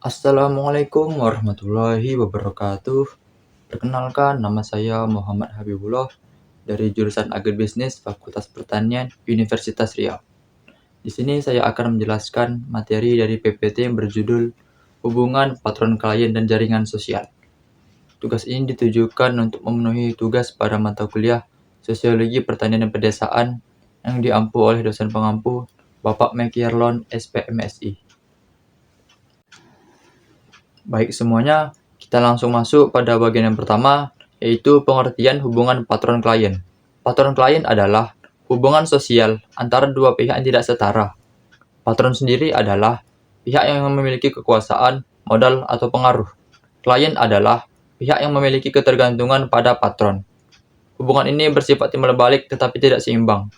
Assalamualaikum warahmatullahi wabarakatuh. Perkenalkan, nama saya Muhammad Habibullah dari jurusan Agribisnis Fakultas Pertanian Universitas Riau. Di sini saya akan menjelaskan materi dari PPT yang berjudul Hubungan Patron Klien dan Jaringan Sosial. Tugas ini ditujukan untuk memenuhi tugas pada mata kuliah Sosiologi Pertanian dan Pedesaan yang diampu oleh dosen pengampu Bapak Mekierlon SPMSI. Baik semuanya, kita langsung masuk pada bagian yang pertama, yaitu pengertian hubungan patron-klien. Patron-klien adalah hubungan sosial antara dua pihak yang tidak setara. Patron sendiri adalah pihak yang memiliki kekuasaan, modal, atau pengaruh. Klien adalah pihak yang memiliki ketergantungan pada patron. Hubungan ini bersifat timbal balik tetapi tidak seimbang.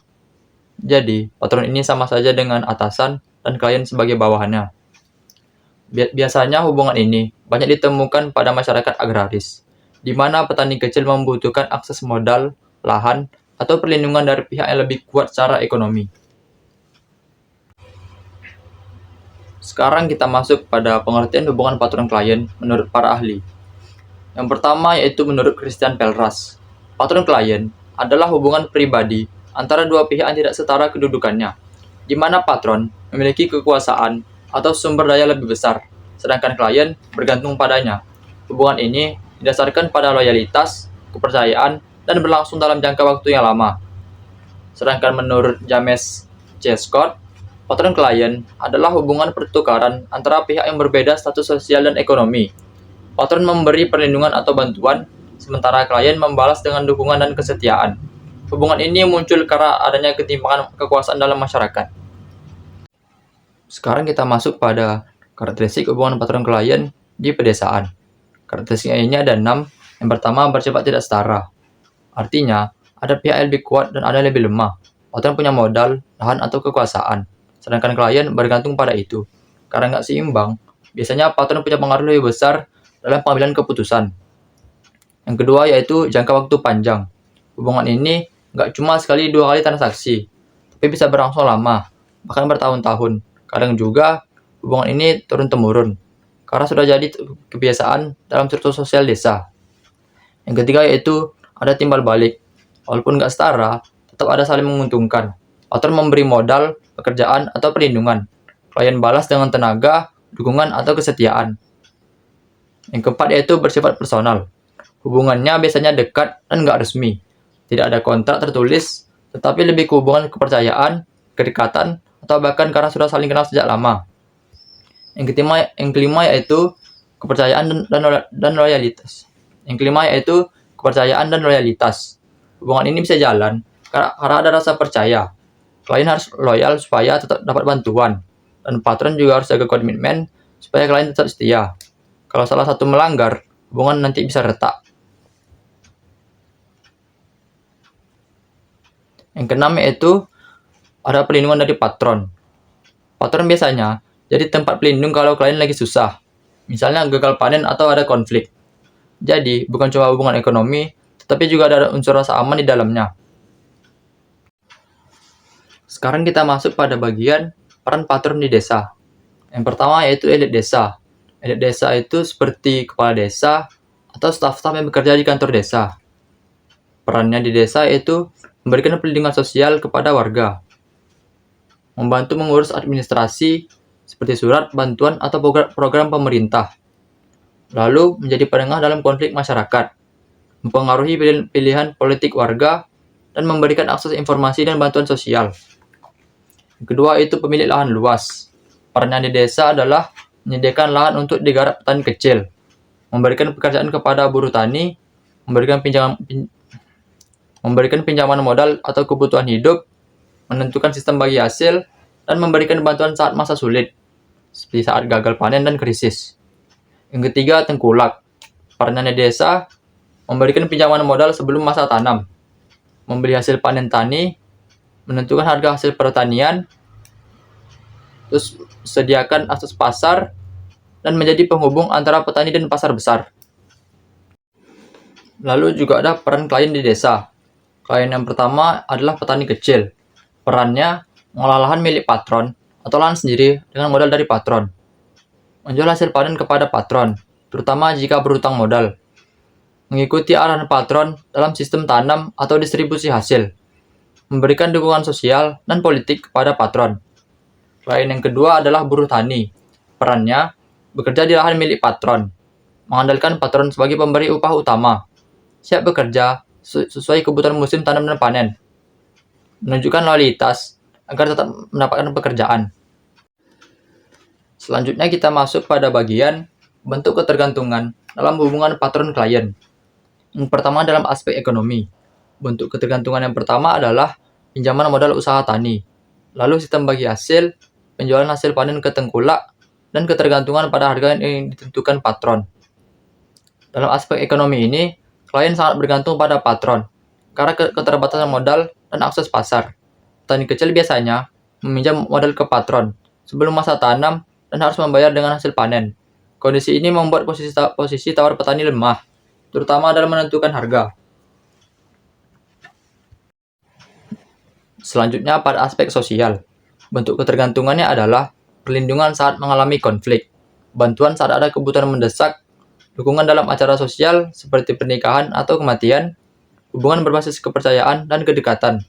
Jadi, patron ini sama saja dengan atasan dan klien sebagai bawahannya. Biasanya hubungan ini banyak ditemukan pada masyarakat agraris, di mana petani kecil membutuhkan akses modal, lahan, atau perlindungan dari pihak yang lebih kuat secara ekonomi. Sekarang kita masuk pada pengertian hubungan patron-klien menurut para ahli. Yang pertama yaitu menurut Christian Pelras. Patron-klien adalah hubungan pribadi antara dua pihak yang tidak setara kedudukannya, di mana patron memiliki kekuasaan atau sumber daya lebih besar, sedangkan klien bergantung padanya. Hubungan ini didasarkan pada loyalitas, kepercayaan, dan berlangsung dalam jangka waktu yang lama. Sedangkan menurut James C. Scott, patron-klien adalah hubungan pertukaran antara pihak yang berbeda status sosial dan ekonomi. Patron memberi perlindungan atau bantuan, sementara klien membalas dengan dukungan dan kesetiaan. Hubungan ini muncul karena adanya ketimpangan kekuasaan dalam masyarakat. Sekarang kita masuk pada karakteristik hubungan patron-klien di pedesaan. Karakteristiknya ini ada 6. Yang pertama, bersifat tidak setara. Artinya, ada pihak yang lebih kuat dan ada yang lebih lemah. Patron punya modal, lahan, atau kekuasaan, sedangkan klien bergantung pada itu. Karena nggak seimbang, biasanya patron punya pengaruh lebih besar dalam pengambilan keputusan. Yang kedua yaitu jangka waktu panjang. Hubungan ini nggak cuma sekali dua kali transaksi, tapi bisa berlangsung lama, bahkan bertahun-tahun. Kadang juga hubungan ini turun-temurun, karena sudah jadi kebiasaan dalam struktur sosial desa. Yang ketiga yaitu ada timbal balik. Walaupun nggak setara, tetap ada saling menguntungkan. Patron memberi modal, pekerjaan, atau perlindungan. Klien balas dengan tenaga, dukungan, atau kesetiaan. Yang keempat yaitu bersifat personal. Hubungannya biasanya dekat dan nggak resmi. Tidak ada kontrak tertulis, tetapi lebih ke hubungan kepercayaan, kedekatan, atau bahkan karena sudah saling kenal sejak lama. Yang kelima yaitu kepercayaan dan loyalitas. Yang kelima yaitu kepercayaan dan loyalitas. Hubungan ini bisa jalan karena ada rasa percaya. Klien harus loyal supaya tetap dapat bantuan, dan patron juga harus jaga komitmen supaya klien tetap setia. Kalau salah satu melanggar, hubungan nanti bisa retak. Yang keenam yaitu ada perlindungan dari patron. Patron biasanya jadi tempat pelindung kalau klien lagi susah, misalnya gagal panen atau ada konflik. Jadi, bukan cuma hubungan ekonomi, tetapi juga ada unsur rasa aman di dalamnya. Sekarang kita masuk pada bagian peran patron di desa. Yang pertama yaitu elit desa. Elit desa itu seperti kepala desa atau staf-staf yang bekerja di kantor desa. Perannya di desa yaitu memberikan perlindungan sosial kepada warga, membantu mengurus administrasi seperti surat, bantuan, atau program pemerintah, lalu menjadi penengah dalam konflik masyarakat, mempengaruhi pilihan politik warga, dan memberikan akses informasi dan bantuan sosial. Yang kedua itu pemilik lahan luas. Perannya di desa adalah menyediakan lahan untuk digarap petani kecil, memberikan pekerjaan kepada buruh tani, memberikan pinjaman modal atau kebutuhan hidup, menentukan sistem bagi hasil, dan memberikan bantuan saat masa sulit, seperti saat gagal panen dan krisis. Yang ketiga, tengkulak. Perannya di desa memberikan pinjaman modal sebelum masa tanam, membeli hasil panen tani, menentukan harga hasil pertanian, terus sediakan akses pasar, dan menjadi penghubung antara petani dan pasar besar. Lalu juga ada peran klien di desa. Klien yang pertama adalah petani kecil. Perannya mengolah lahan milik patron atau lahan sendiri dengan modal dari patron. menjual hasil panen kepada patron, terutama jika berhutang modal, mengikuti arahan patron dalam sistem tanam atau distribusi hasil, memberikan dukungan sosial dan politik kepada patron. Lain yang kedua adalah buruh tani. Perannya bekerja di lahan milik patron, mengandalkan patron sebagai pemberi upah utama, siap bekerja sesuai kebutuhan musim tanam dan panen, menunjukkan loyalitas agar tetap mendapatkan pekerjaan. Selanjutnya kita masuk pada bagian bentuk ketergantungan dalam hubungan patron-klien. Yang pertama dalam aspek ekonomi. Bentuk ketergantungan yang pertama adalah pinjaman modal usaha tani, lalu sistem bagi hasil, penjualan hasil panen ke tengkulak, dan ketergantungan pada harga yang ditentukan patron. Dalam aspek ekonomi ini, klien sangat bergantung pada patron karena keterbatasan modal dan akses pasar. Petani kecil biasanya meminjam modal ke patron sebelum masa tanam dan harus membayar dengan hasil panen. Kondisi ini membuat posisi tawar petani lemah, terutama dalam menentukan harga. Selanjutnya pada aspek sosial. Bentuk ketergantungannya adalah perlindungan saat mengalami konflik, bantuan saat ada kebutuhan mendesak, dukungan dalam acara sosial seperti pernikahan atau kematian, hubungan berbasis kepercayaan dan kedekatan.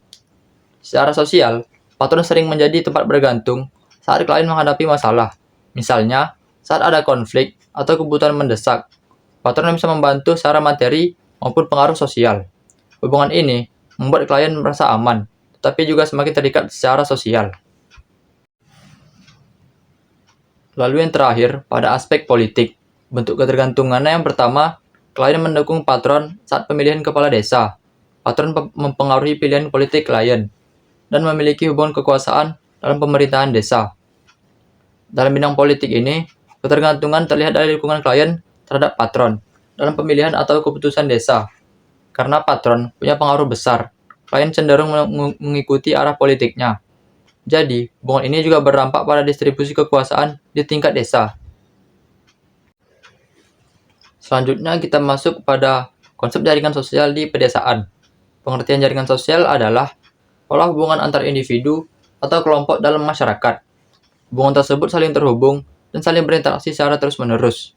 Secara sosial, patron sering menjadi tempat bergantung saat klien menghadapi masalah. Misalnya, saat ada konflik atau kebutuhan mendesak, patron bisa membantu secara materi maupun pengaruh sosial. Hubungan ini membuat klien merasa aman, tetapi juga semakin terikat secara sosial. Lalu yang terakhir, pada aspek politik. Bentuk ketergantungannya yang pertama, klien mendukung patron saat pemilihan kepala desa. Patron mempengaruhi pilihan politik klien dan memiliki hubungan kekuasaan dalam pemerintahan desa. Dalam bidang politik ini, ketergantungan terlihat dari dukungan klien terhadap patron dalam pemilihan atau keputusan desa. Karena patron punya pengaruh besar, klien cenderung mengikuti arah politiknya. Jadi, hubungan ini juga berdampak pada distribusi kekuasaan di tingkat desa. Selanjutnya kita masuk pada konsep jaringan sosial di pedesaan. Pengertian jaringan sosial adalah pola hubungan antar individu atau kelompok dalam masyarakat. Hubungan tersebut saling terhubung dan saling berinteraksi secara terus-menerus.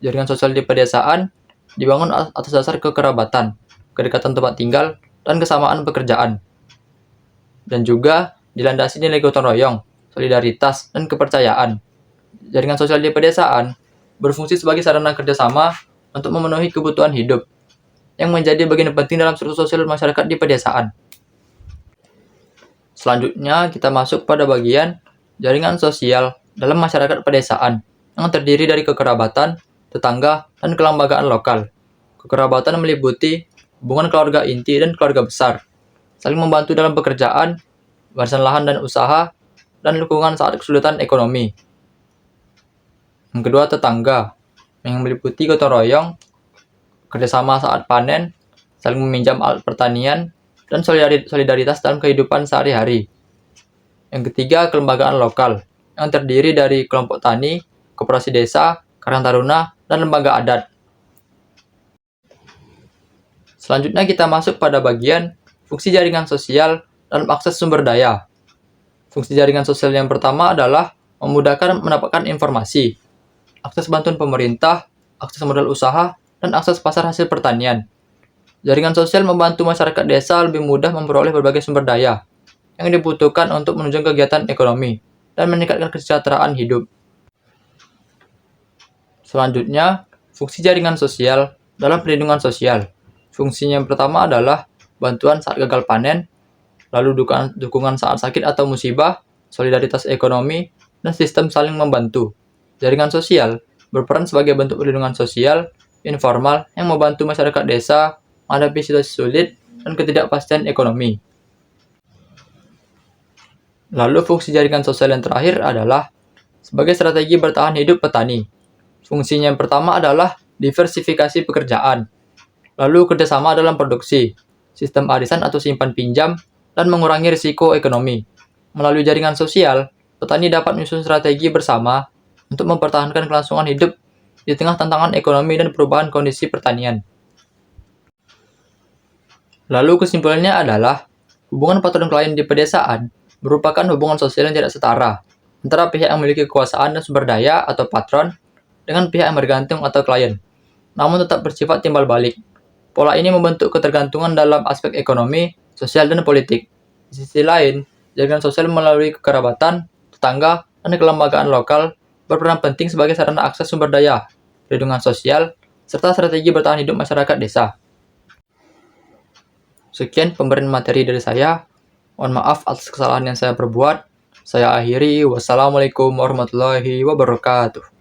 Jaringan sosial di pedesaan dibangun atas dasar kekerabatan, kedekatan tempat tinggal, dan kesamaan pekerjaan. Dan juga dilandasi nilai gotong royong, solidaritas, dan kepercayaan. Jaringan sosial di pedesaan berfungsi sebagai sarana kerjasama untuk memenuhi kebutuhan hidup, yang menjadi bagian penting dalam struktur sosial masyarakat di pedesaan. Selanjutnya, kita masuk pada bagian jaringan sosial dalam masyarakat pedesaan, yang terdiri dari kekerabatan, tetangga, dan kelembagaan lokal. Kekerabatan meliputi hubungan keluarga inti dan keluarga besar, saling membantu dalam pekerjaan, warisan lahan dan usaha, dan dukungan saat kesulitan ekonomi. Yang kedua, tetangga, yang meliputi gotong royong, kerjasama saat panen, saling meminjam alat pertanian, dan solidaritas dalam kehidupan sehari-hari. Yang ketiga, kelembagaan lokal, yang terdiri dari kelompok tani, koperasi desa, karang taruna, dan lembaga adat. Selanjutnya kita masuk pada bagian fungsi jaringan sosial dalam akses sumber daya. Fungsi jaringan sosial yang pertama adalah memudahkan mendapatkan informasi, akses bantuan pemerintah, akses modal usaha, dan akses pasar hasil pertanian. Jaringan sosial membantu masyarakat desa lebih mudah memperoleh berbagai sumber daya yang dibutuhkan untuk menunjang kegiatan ekonomi dan meningkatkan kesejahteraan hidup. Selanjutnya, fungsi jaringan sosial dalam perlindungan sosial. Fungsinya yang pertama adalah bantuan saat gagal panen, lalu dukungan saat sakit atau musibah, solidaritas ekonomi, dan sistem saling membantu. Jaringan sosial berperan sebagai bentuk perlindungan sosial informal yang membantu masyarakat desa menghadapi situasi sulit dan ketidakpastian ekonomi. Lalu fungsi jaringan sosial yang terakhir adalah sebagai strategi bertahan hidup petani. Fungsinya yang pertama adalah diversifikasi pekerjaan, lalu kerjasama dalam produksi, sistem arisan atau simpan pinjam, dan mengurangi risiko ekonomi. Melalui jaringan sosial, petani dapat menyusun strategi bersama untuk mempertahankan kelangsungan hidup di tengah tantangan ekonomi dan perubahan kondisi pertanian. Lalu kesimpulannya adalah, hubungan patron klien di pedesaan merupakan hubungan sosial yang tidak setara antara pihak yang memiliki kekuasaan dan sumber daya atau patron dengan pihak yang bergantung atau klien, namun tetap bersifat timbal balik. Pola ini membentuk ketergantungan dalam aspek ekonomi, sosial, dan politik. Di sisi lain, jaringan sosial melalui kekerabatan, tetangga, dan kelembagaan lokal berperan penting sebagai sarana akses sumber daya, perlindungan sosial, serta strategi bertahan hidup masyarakat desa. Sekian pemberian materi dari saya. Mohon maaf atas kesalahan yang saya perbuat. Saya akhiri. Wassalamualaikum warahmatullahi wabarakatuh.